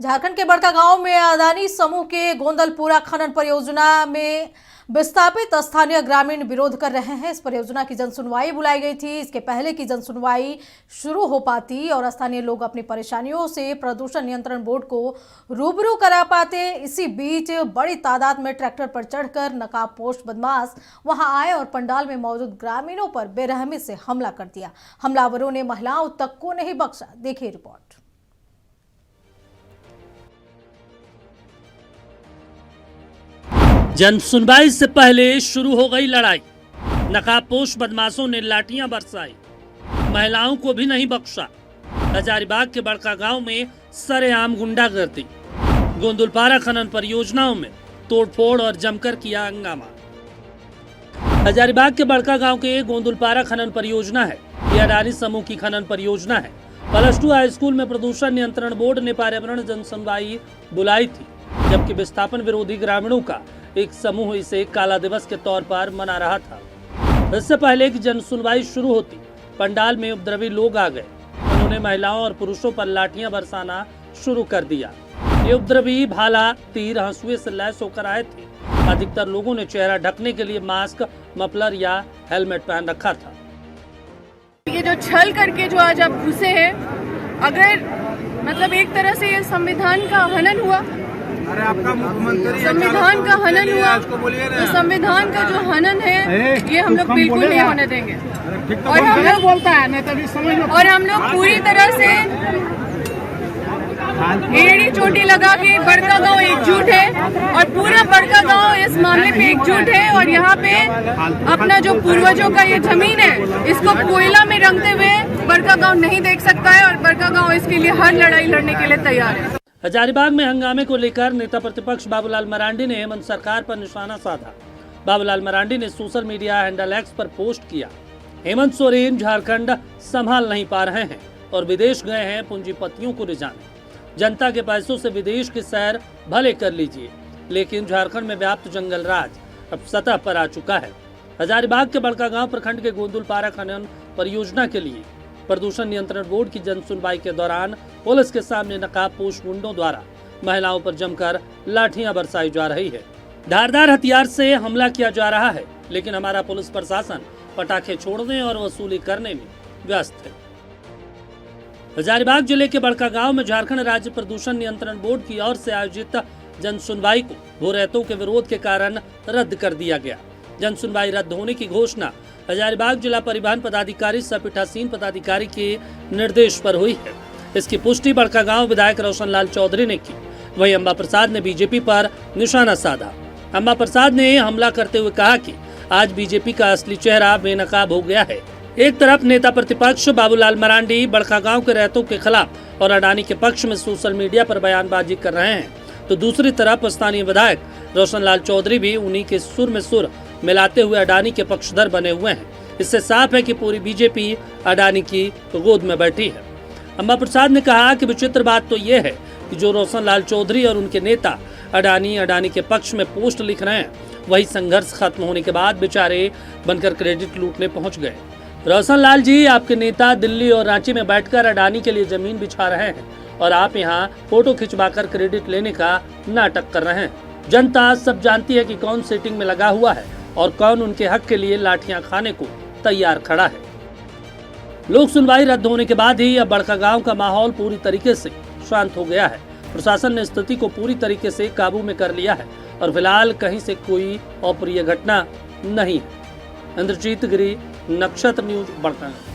झारखंड के बड़कागांव में अदानी समूह के गोंदलपुरा खनन परियोजना में विस्थापित स्थानीय ग्रामीण विरोध कर रहे हैं। इस परियोजना की जनसुनवाई बुलाई गई थी। इसके पहले की जनसुनवाई शुरू हो पाती और स्थानीय लोग अपनी परेशानियों से प्रदूषण नियंत्रण बोर्ड को रूबरू करा पाते। इसी बीच बड़ी तादाद में ट्रैक्टर पर चढ़कर नकाबपोश बदमाश वहां आए और पंडाल में मौजूद ग्रामीणों पर बेरहमी से हमला कर दिया। हमलावरों ने महिलाओं तक को नहीं बख्शा। देखिए रिपोर्ट। जन सुनवाई से पहले शुरू हो गई लड़ाई। नकाबपोश बदमाशों ने लाठियां बरसाई, महिलाओं को भी नहीं बख्शा। हजारीबाग के बड़कागांव में सरेआम गुंडागर्दी, गोंदलपुरा खनन परियोजनाओं में तोड़फोड़ और जमकर किया हंगामा। हजारीबाग के बड़कागांव के गोंदलपुरा खनन परियोजना है। यह अडानी समूह की खनन परियोजना है। +2 हाई स्कूल में प्रदूषण नियंत्रण बोर्ड ने पर्यावरण जन सुनवाई बुलाई थी, जबकि विस्थापन विरोधी ग्रामीणों का एक समूह इसे काला दिवस के तौर पर मना रहा था। इससे पहले कि जन सुनवाई शुरू होती, पंडाल में उपद्रवी लोग आ गए। उन्होंने महिलाओं और पुरुषों पर लाठियां बरसाना शुरू कर दिया। ये उपद्रवी भाला, तीर, हंसुए से लैस होकर आए थे। अधिकतर लोगों ने चेहरा ढकने के लिए मास्क, मफलर या हेलमेट पहन रखा था। ये जो छल करके जो आज आप घुसे हैं, अगर मतलब एक तरह से ये संविधान का हनन हुआ, संविधान का हनन हुआ, तो संविधान का जो हनन है ये हम लोग बिल्कुल नहीं होने देंगे। और हम लोग बोलता है और हम लोग पूरी तरह से एड़ी चोटी लगा के बड़कागांव एकजुट है और पूरा बड़कागांव इस मामले पे एकजुट है। और यहाँ पे अपना जो पूर्वजों का ये जमीन है, इसको कोयला में रंगते हुए बड़कागांव नहीं देख सकता है और बड़कागांव इसके लिए हर लड़ाई लड़ने के लिए तैयार है। हजारीबाग में हंगामे को लेकर नेता प्रतिपक्ष बाबूलाल मरांडी ने हेमंत सरकार पर निशाना साधा। बाबूलाल मरांडी ने सोशल मीडिया हैंडल एक्स पर पोस्ट किया, हेमंत सोरेन झारखंड संभाल नहीं पा रहे हैं और विदेश गए हैं पूंजीपतियों को रिझाने। जनता के पैसों से विदेश की सैर भले कर लीजिए, लेकिन झारखंड में व्याप्त जंगल राज अब सतह पर आ चुका है। हजारीबाग के बड़कागांव प्रखंड के गोंदलपुरा खनन परियोजना के लिए प्रदूषण नियंत्रण बोर्ड की जन सुनवाई के दौरान पुलिस के सामने नकाबपोश गुंडों द्वारा महिलाओं पर जमकर लाठियां बरसाई जा रही है। धारदार हथियार से हमला किया जा रहा है, लेकिन हमारा पुलिस प्रशासन पटाखे छोड़ने और वसूली करने में व्यस्त है। हजारीबाग जिले के बड़कागांव में झारखंड राज्य प्रदूषण नियंत्रण बोर्ड की ओर से आयोजित जन सुनवाई को भूरैतों के विरोध के कारण रद्द कर दिया गया। जन सुनवाई रद्द होने की घोषणा हजारीबाग जिला परिवहन पदाधिकारी सह पीठासीन पदाधिकारी के निर्देश पर हुई है। इसकी पुष्टि बड़कागांव विधायक रोशन लाल चौधरी ने की। वहीं अंबा प्रसाद ने बीजेपी पर निशाना साधा। अंबा प्रसाद ने हमला करते हुए कहा कि आज बीजेपी का असली चेहरा बेनकाब हो गया है। एक तरफ नेता प्रतिपक्ष बाबूलाल मरांडी बड़कागांव के रैतों के खिलाफ और अडानी के पक्ष में सोशल मीडिया पर बयानबाजी कर रहे हैं, तो दूसरी तरफ स्थानीय विधायक रोशन लाल चौधरी भी उन्हीं के सुर में सुर मिलाते हुए अडानी के पक्षधर बने हुए हैं। इससे साफ है कि पूरी बीजेपी अडानी की गोद में बैठी है। अंबा प्रसाद ने कहा कि विचित्र बात तो ये है कि जो रोशन लाल चौधरी और उनके नेता अडानी के पक्ष में पोस्ट लिख रहे हैं, वही संघर्ष खत्म होने के बाद बेचारे बनकर क्रेडिट लूटने पहुंच गए। रोशन लाल जी, आपके नेता दिल्ली और रांची में बैठकर अडानी के लिए जमीन बिछा रहे हैं और आप यहाँ फोटो खिंचवाकर क्रेडिट लेने का नाटक कर रहे हैं। जनता सब जानती है कि कौन सेटिंग में लगा हुआ है और कौन उनके हक के लिए लाठियां खाने को तैयार खड़ा है। लोक सुनवाई रद्द होने के बाद ही अब बड़कागांव का माहौल पूरी तरीके से शांत हो गया है। प्रशासन ने स्थिति को पूरी तरीके से काबू में कर लिया है और फिलहाल कहीं से कोई अप्रिय घटना नहीं है। इंद्रजीत गिरी, नक्षत्र न्यूज, बड़कागांव।